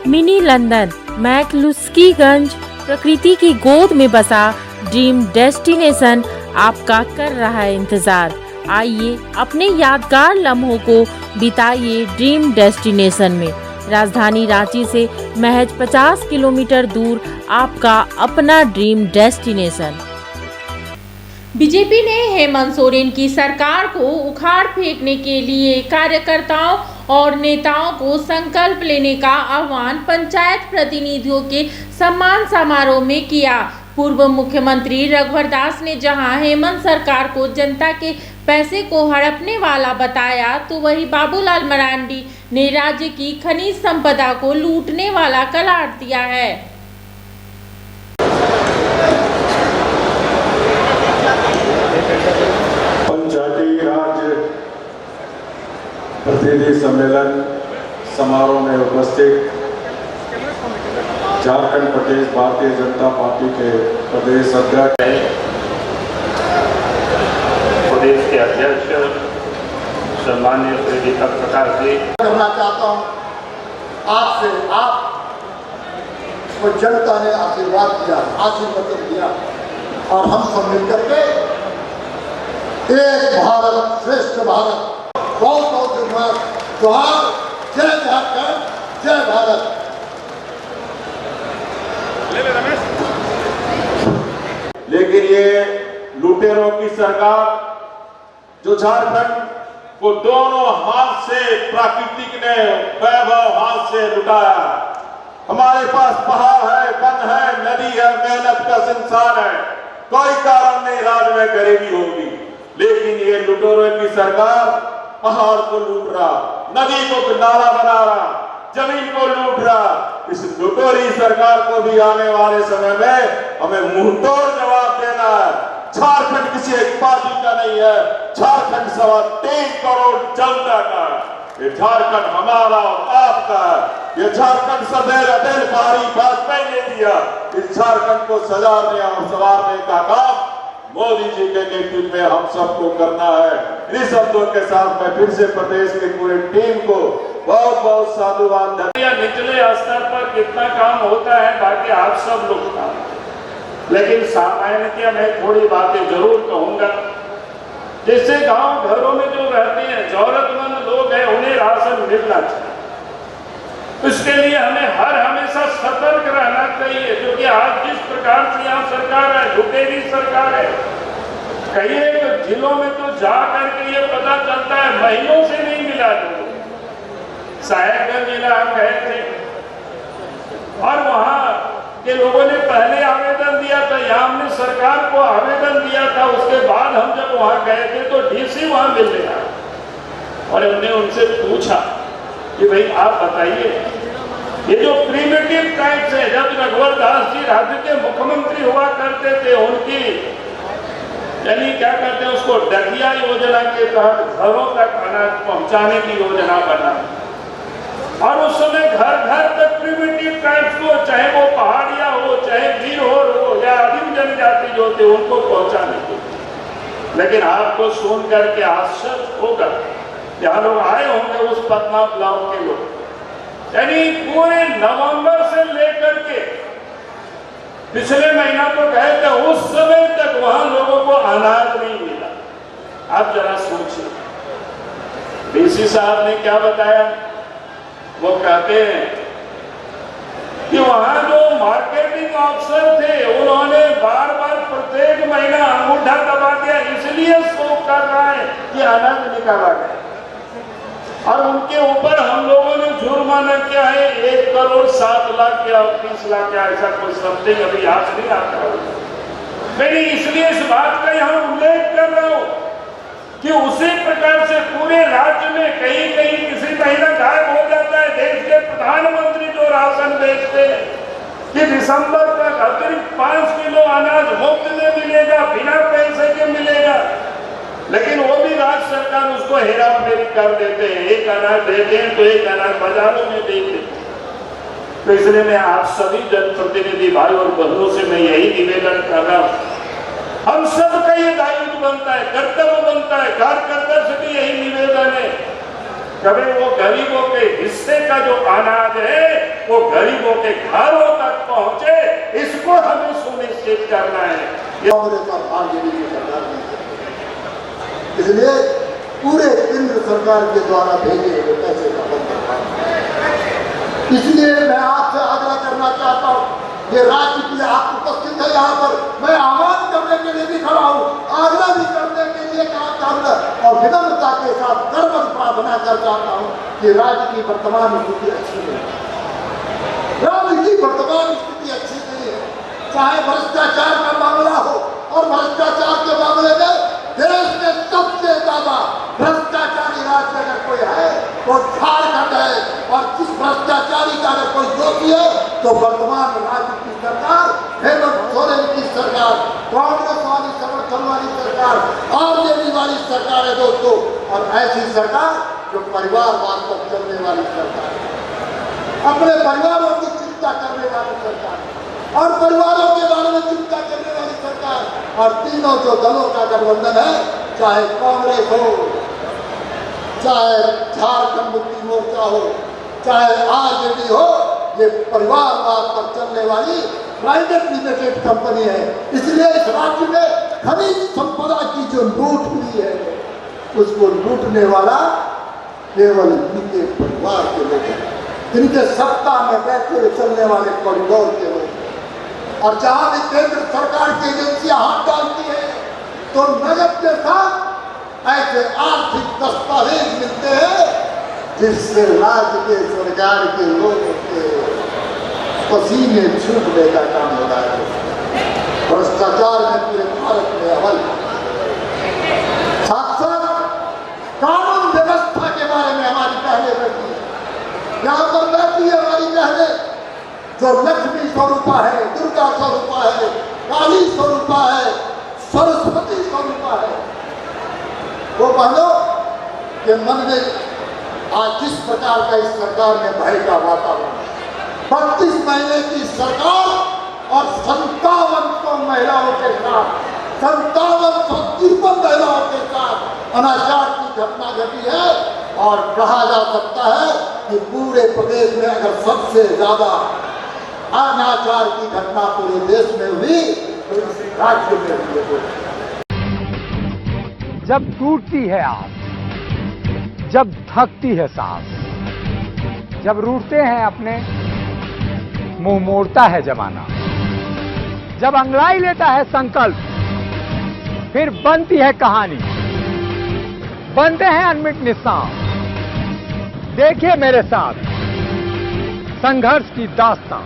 Mini London McCluskieganj प्रकृति की गोद में बसा ड्रीम डेस्टिनेशन आपका कर रहा है इंतजार। आइए अपने यादगार लम्हों को बिताइए ड्रीम डेस्टिनेशन में। राजधानी रांची से महज 50 किलोमीटर दूर आपका अपना ड्रीम डेस्टिनेशन। बीजेपी ने हेमंत सोरेन की सरकार को उखाड़ फेंकने के लिए कार्यकर्ताओं और नेताओं को संकल्प लेने का आह्वान पंचायत प्रतिनिधियों के सम्मान समारोह में किया। पूर्व मुख्यमंत्री रघुवर दास ने जहां हेमंत सरकार को जनता के पैसे को हड़पने वाला बताया, तो वही बाबूलाल मरांडी ने राज्य की खनिज संपदा को लूटने वाला करार दिया है। पंचायती राज प्रतिनिधि सम्मेलन समारोह में उपस्थित झारखंड प्रदेश भारतीय जनता पार्टी के प्रदेश अध्यक्ष, प्रदेश के अध्यक्ष सम्माननीय श्री दीपक प्रकाश जी, करना चाहता हूँ आपसे। आपको जनता ने आशीर्वाद दिया, आशीर्वाद दिया और हम सब मिलकर के एक भारत श्रेष्ठ भारत, बहुत बहुत धन्यवाद। जोहार, जय झारखंड, जय भारत। लेकिन ये लुटेरों की सरकार जो झारखंड को दोनों हाथ से प्राकृतिक ने वैभव हाथ से लुटाया। हमारे पास पहाड़ है, वन है, नदी है, मेहनत का संसार है, कोई कारण नहीं राज्य में गरीबी होगी। लेकिन ये लुटेरों की सरकार पहाड़ को लूट रहा, नदी को नाला बना रहा, जमीन को लूट रहा। इस लुटेरी सरकार को भी आने वाले समय में हमें मुंहतोड़ जवाब देना है। झारखंड किसी एक पार्टी का नहीं है, झारखंड 3.25 करोड़ जनता का है। ये झारखंड हमारा और आपका है। ये झारखंड सदैव अटल बिहारी वाजपेयी ने दिया। इस झारखंड को सजाने और संवारने का काम मोदी जी के नेतृत्व में हम सबको करना है। इन शब्दों के साथ मैं फिर से प्रदेश की पूरी टीम को बहुत बहुत साधुवाद देता हूं। निचले स्तर पर कितना काम होता है बाकी आप सब लोग का, लेकिन सामान्य मैं थोड़ी बातें जरूर कहूंगा। जैसे गांव घरों में जो रहते हैं जरूरतमंद लोग हैं, उन्हें राशन मिलना चाहिए। इसके लिए हमें हमेशा सतर्क रहना चाहिए, क्योंकि आज जिस प्रकार से यहाँ सरकार है, लुटेरी सरकार है। कई एक जिलों में तो जा करके ये पता चलता है महीनों से नहीं मिला। साहेबगंज जिला हम गए थे और वहां के लोगों ने पहले आवेदन दिया था, यहाँ हमने सरकार को आवेदन दिया था। उसके बाद हम जब वहां गए थे तो डीसी वहां मिल गया और हमने उनसे पूछा कि भाई आप बताइए, ये जो प्रीमेटिव टैक्स है, जब रघुवर दास जी राज्य के मुख्यमंत्री हुआ करते थे, उनकी यानी क्या कहते हैं उसको, डकिया योजना के तहत घरों तक अनाज पहुंचाने की योजना बना और उस समय घर घर तक प्रीमेटिव टैक्स को, चाहे वो पहाड़िया हो, चाहे वीरहोर हो या आदिम जनजाति जो थे, उनको पहुंचाने के। लेकिन आपको सुन करके आश्चर्य होगा, यहाँ लोग आए होंगे उस पटना ब्लॉक के लोग, यानी पूरे नवंबर से लेकर के पिछले महीना तो गए थे, उस समय तक वहां लोगों को अनाज नहीं मिला। आप जरा सोचिए, डीसी साहब ने क्या बताया, वो कहते हैं कि वहां जो मार्केटिंग अफसर थे, उन्होंने बार बार प्रत्येक महीना अंगूठा दबा दिया, इसलिए शो कर रहा है कि अनाज निकाला गया। और उनके ऊपर हम लोगों ने जुर्माना किया है 1,07,00,000 या 30,00,000 या ऐसा कोई समथिंग, अभी याद नहीं आता। मैंने इसलिए इस बात का यहाँ उल्लेख कर रहा हूँ कि उसी प्रकार से पूरे राज्य में कहीं कहीं किसी महीना गायब हो जाता है। देश के प्रधानमंत्री जो राशन बेचते हैं कि दिसंबर तक अतिरिक्त 5 किलो अनाज मुफ्त में मिलेगा, बिना पैसे के मिलेगा, लेकिन वो भी राज्य सरकार उसको हेरा फेरी कर देते हैं। एक अनाज देते हैं तो एक अनाज बाजारों में बेच देते हैं। तो इसलिए मैं आप सभी जनप्रतिनिधि भाई और बहनों से मैं यही निवेदन कर रहा हूँ, हम सबका ये दायित्व बनता है, कर्तव्य बनता है, कार्यकर्ता से भी यही निवेदन है कभी वो गरीबों के हिस्से का जो अनाज है वो गरीबों के घरों तक पहुंचे, इसको हमें सुनिश्चित करना है। कांग्रेस और आरजेडी की सरकार नहीं है, इसलिए पूरे केंद्र सरकार के द्वारा भेजे हुए पैसे का बंद करना। इसलिए मैं आपसे आग्रह करना चाहता हूँ, ये राज्य के लिए आप उपस्थित है यहाँ पर, मैं आह्वान करने के लिए भी खड़ा हूँ, आग्रह भी करने के लिए कहा चाहता और विनम्रता के साथ कर्मठ प्रार्थना कर चाहता हूँ कि राज्य की वर्तमान स्थिति अच्छी नहीं है, राज्य की वर्तमान स्थिति अच्छी नहीं है। चाहे भ्रष्टाचार का मामला हो, और भ्रष्टाचार के मामले में देश में सबसे ज्यादा भ्रष्टाचारी राज्य अगर कोई है तो झारखंड है, और जिस भ्रष्टाचारी का अगर कोई दोषी है तो वर्तमान राज्य की सरकार, हेमंत सोरेन की सरकार, कांग्रेस वाली समर्थन वाली सरकार, आरजेडी वाली सरकार है दोस्तों। और ऐसी सरकार जो परिवारवाद पर चलने वाली सरकार है, अपने परिवारों की चिंता करने वाली सरकार, और परिवारों के बारे में चिंता करने वाली सरकार, और तीनों जो दलों का गठबंधन है, चाहे कांग्रेस हो, चाहे झारखंड मुक्ति मोर्चा हो, चाहे आरजेडी हो, ये परिवारवाद पर चलने वाली प्राइवेट लिमिटेड कंपनी है। इसलिए इस राज्य में खनिज संपदा की जो लूट हुई है, उसको लूटने वाला केवल इनके परिवार के लोग हैं, इनके सत्ता में बैठे हुए चलने वाले कॉरिडोर के लोग। और जहां भी केंद्र सरकार की एजेंसियां हाथ डालती है तो नगद के साथ ऐसे आर्थिक दस्तावेज मिलते हैं जिससे राज्य के सरकार के लोगों के पसीने छूटने का काम हो रहा है। भ्रष्टाचार में पूरे भारत में अव्वल। साथ साथ कानून व्यवस्था के बारे में हमारी पहले बैठी है, यहाँ पर बैठी है हमारी पहले, जो लक्ष्मी स्वरूपा है, दुर्गा स्वरूपा है, काली स्वरूपा है, सरस्वती स्वरूपा है, वो बहनों के मन में आज जिस प्रकार का इस सरकार में भय का वातावरण, 32 महीने की सरकार और 57 महिलाओं के साथ, 5753 महिलाओं के साथ अनाचार की घटना घटी है। और कहा जा सकता है कि पूरे प्रदेश में अगर सबसे ज्यादा अनाचार की घटना पूरे देश में हुई तो इस राज्य में हुई। जब टूटती है आस, जब थकती है सांस, जब रूठते हैं अपने, मुंह मोड़ता है जमाना, जब अंगड़ाई लेता है संकल्प, फिर बनती है कहानी, बनते हैं अनमिट निशान। देखिए मेरे साथ संघर्ष की दास्तान।